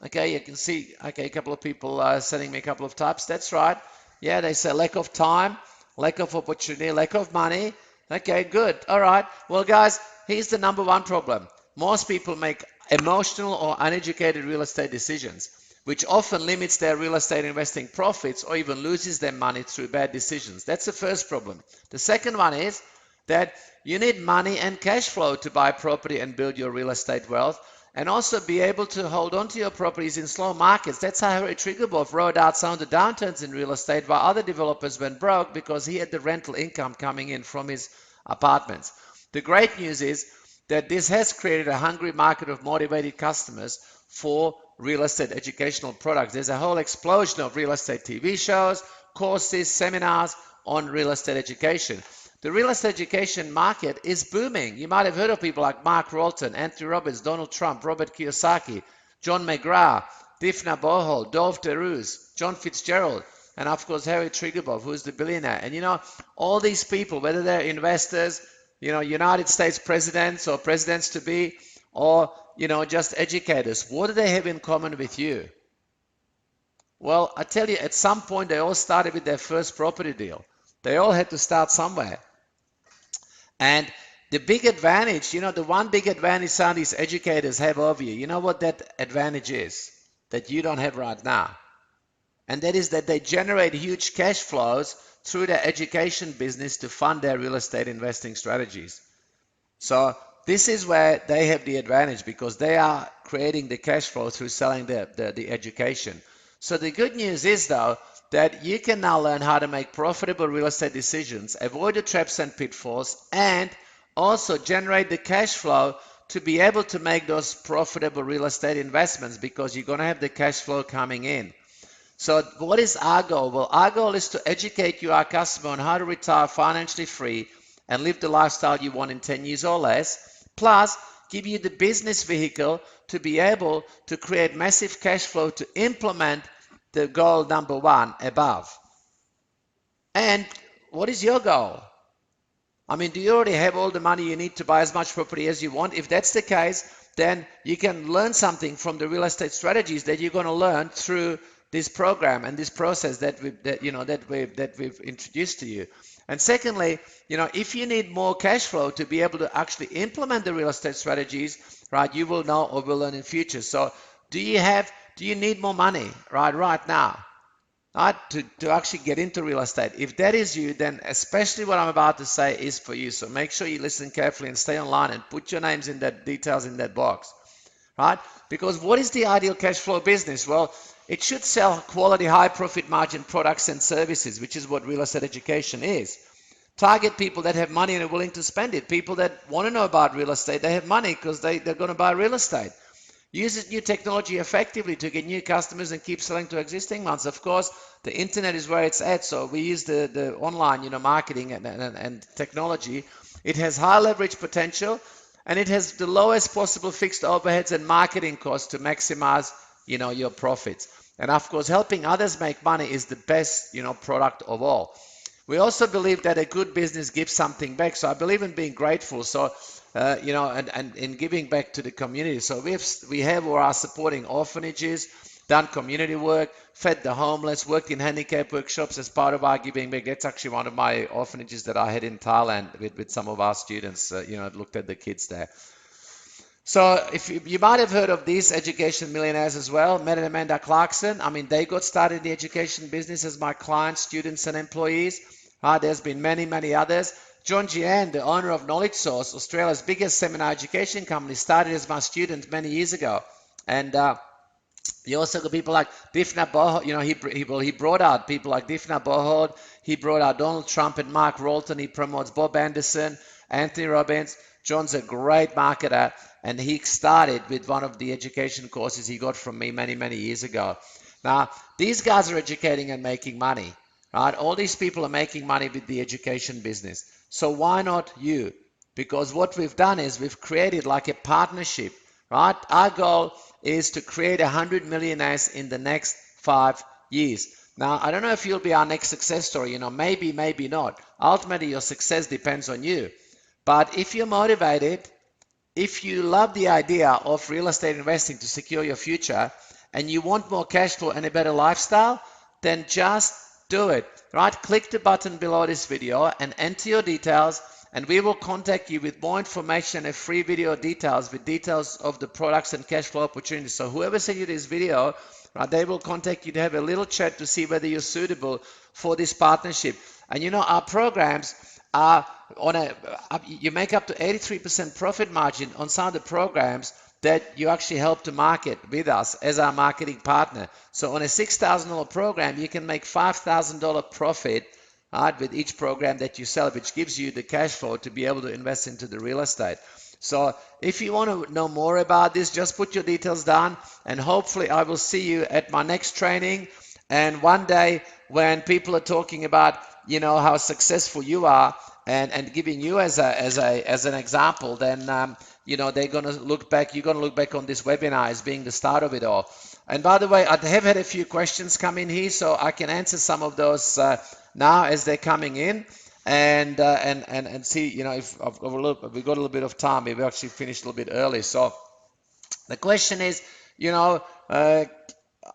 Okay, you can see, okay, a couple of people sending me a couple of types. That's right. Yeah, they say lack of time, lack of opportunity, lack of money. Okay, good. All right. Well, guys, here's the number one problem. Most people make emotional or uneducated real estate decisions, which often limits their real estate investing profits or even loses their money through bad decisions. That's the first problem. The second one is that you need money and cash flow to buy property and build your real estate wealth, and also be able to hold on to your properties in slow markets. That's how Harry Triguboff rode out some of the downturns in real estate while other developers went broke because he had the rental income coming in from his apartments. The great news is that this has created a hungry market of motivated customers for real estate educational products. There's a whole explosion of real estate TV shows, courses, seminars on real estate education. The real estate education market is booming. You might have heard of people like Mark Rolton, Anthony Robbins, Donald Trump, Robert Kiyosaki, John McGrath, Difna Bohol, Dov Teruz, John Fitzgerald, and of course Harry Triguboff, who's the billionaire. And you know, all these people, whether they're investors, you know, United States presidents or presidents to be, or, you know, just educators, what do they have in common with you? Well, I tell you, at some point they all started with their first property deal. They all had to start somewhere. And the big advantage, you know, the one big advantage some of these educators have over you, you know what that advantage is that you don't have right now? And that is that they generate huge cash flows through their education business to fund their real estate investing strategies. So this is where they have the advantage because they are creating the cash flow through selling the education. So the good news is, though, that you can now learn how to make profitable real estate decisions, avoid the traps and pitfalls, and also generate the cash flow to be able to make those profitable real estate investments because you're going to have the cash flow coming in. So what is our goal? Well, our goal is to educate you, our customer, on how to retire financially free and live the lifestyle you want in 10 years or less, plus give you the business vehicle to be able to create massive cash flow to implement the goal number one above. And what is your goal? I mean, do you already have all the money you need to buy as much property as you want? If that's the case, then you can learn something from the real estate strategies that you're going to learn through this program and this process that we've introduced to you. And secondly, if you need more cash flow to be able to actually implement the real estate strategies, right, you will know or will learn in future. So do you need more money right now? Right, to actually get into real estate. If that is you, then especially what I'm about to say is for you. So make sure you listen carefully and stay online and put your names in that details in that box, right? Because what is the ideal cash flow business? Well, it should sell quality, high profit margin products and services, which is what real estate education is. Target people that have money and are willing to spend it. People that want to know about real estate, they have money because they're going to buy real estate. Use new technology effectively to get new customers and keep selling to existing ones. Of course, the internet is where it's at, so we use the online, marketing and technology. It has high leverage potential, and it has the lowest possible fixed overheads and marketing costs to maximize, your profits. And of course, helping others make money is the best, product of all. We also believe that a good business gives something back. So I believe in being grateful. So, and in giving back to the community. So we have or are supporting orphanages, done community work, fed the homeless, worked in handicap workshops as part of our giving back. That's actually one of my orphanages that I had in Thailand with some of our students, looked at the kids there. So if you might have heard of these education millionaires as well, Matt and Amanda Clarkson. I mean, they got started in the education business as my clients, students, and employees. There's been many, many others. John Gian, the owner of Knowledge Source, Australia's biggest seminar education company, started as my student many years ago. And you also got people like Difna Bohod. He brought out people like Difna Bohod. He brought out Donald Trump and Mark Rolton. He promotes Bob Anderson, Anthony Robbins. John's a great marketer, and he started with one of the education courses he got from me many, many years ago. Now, these guys are educating and making money, right? All these people are making money with the education business. So why not you? Because what we've done is we've created like a partnership, right? Our goal is to create 100 millionaires in the next 5 years. Now, I don't know if you'll be our next success story, maybe, maybe not. Ultimately, your success depends on you. But if you're motivated, if you love the idea of real estate investing to secure your future, and you want more cash flow and a better lifestyle, then just do it, right? Click the button below this video and enter your details, and we will contact you with more information and free video details with details of the products and cash flow opportunities. So whoever sent you this video, right, they will contact you to have a little chat to see whether you're suitable for this partnership. And our programs are you make up to 83% profit margin on some of the programs that you actually help to market with us as our marketing partner. So on a $6,000 program, you can make $5,000 profit, right, with each program that you sell, which gives you the cash flow to be able to invest into the real estate. So if you want to know more about this, just put your details down, and hopefully I will see you at my next training. And one day when people are talking about, how successful you are, and giving you as an example, then they're going to look back. You're going to look back on this webinar as being the start of it all. And by the way, I have had a few questions come in here, so I can answer some of those now as they're coming in, and see, if we got a little bit of time. We actually finished a little bit early. So the question is,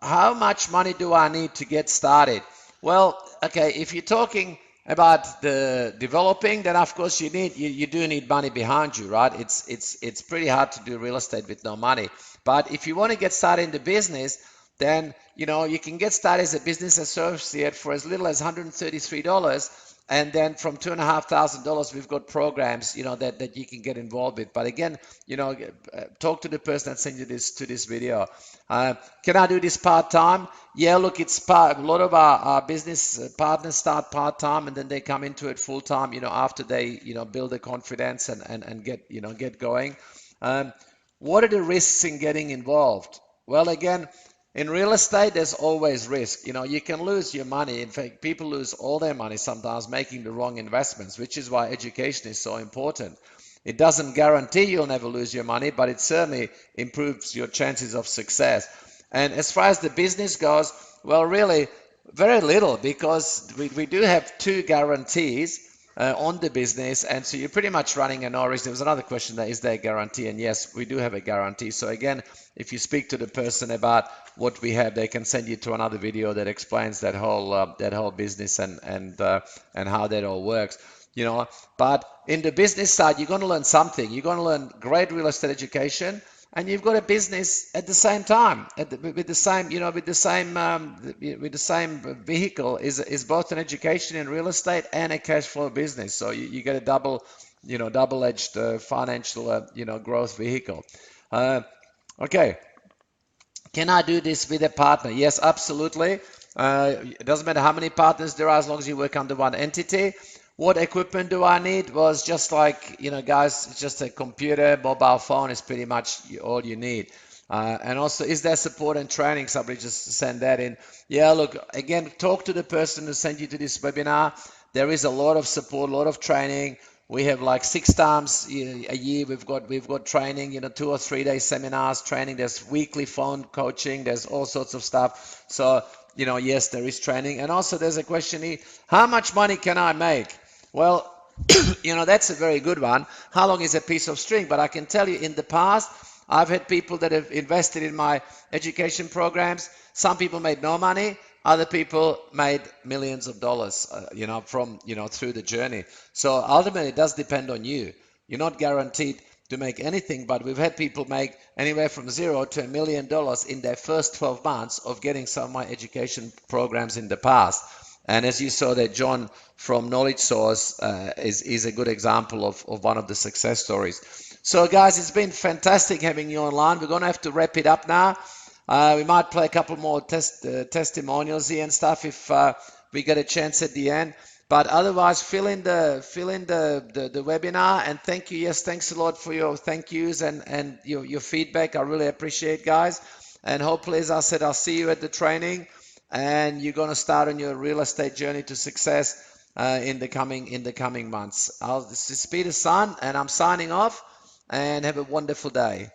how much money do I need to get started? Well, okay, if you're talking about the developing, then of course you do need money behind you, right? It's pretty hard to do real estate with no money. But if you want to get started in the business, then you can get started as a business associate for as little as $133, and then from $2,500 we've got programs that you can get involved with. But again, talk to the person that sent you this video. Can I do this part-time? Yeah, look, it's a lot of our business partners start part-time, and then they come into it full-time after they build their confidence and get going. What are the risks in getting involved? Well, again, in real estate, there's always risk. You can lose your money. In fact, people lose all their money sometimes making the wrong investments, which is why education is so important. It doesn't guarantee you'll never lose your money, but it certainly improves your chances of success. And as far as the business goes, well, really, very little, because we do have two guarantees. on the business, and so you're pretty much running a no risk. There was another question there, is there a guarantee? And yes, we do have a guarantee. So again, if you speak to the person about what we have, they can send you to another video that explains that whole business and how that all works. You know, but in the business side, you're going to learn something. You're going to learn great real estate education, and you've got a business at the same time, with the same, with the same vehicle is both an education in real estate and a cash flow business. So you get a double-edged financial, growth vehicle. Okay. Can I do this with a partner? Yes, absolutely. It doesn't matter how many partners there are as long as you work under one entity. What equipment do I need? Was just like, guys, it's just a computer, mobile phone is pretty much all you need. And also, is there support and training? Somebody just send that in. Yeah, look, again, talk to the person who sent you to this webinar. There is a lot of support, a lot of training. We have like 6 times a year. We've got training, 2 or 3 day seminars, training. There's weekly phone coaching. There's all sorts of stuff. So, yes, there is training. And also there's a question here, how much money can I make? Well, that's a very good one. How long is a piece of string? But I can tell you in the past, I've had people that have invested in my education programs. Some people made no money. Other people made millions of dollars, from, through the journey. So ultimately, it does depend on you. You're not guaranteed to make anything, but we've had people make anywhere from $0 to $1 million in their first 12 months of getting some of my education programs in the past. And as you saw that John from Knowledge Source is a good example of one of the success stories. So guys, it's been fantastic having you online. We're going to have to wrap it up now. We might play a couple more testimonials here and stuff if we get a chance at the end. But otherwise, fill in the webinar, and thank you. Yes, thanks a lot for your thank yous and your feedback. I really appreciate, guys. And hopefully, as I said, I'll see you at the training, and you're going to start on your real estate journey to success in the coming months. This is Peter Sun, and I'm signing off. And have a wonderful day.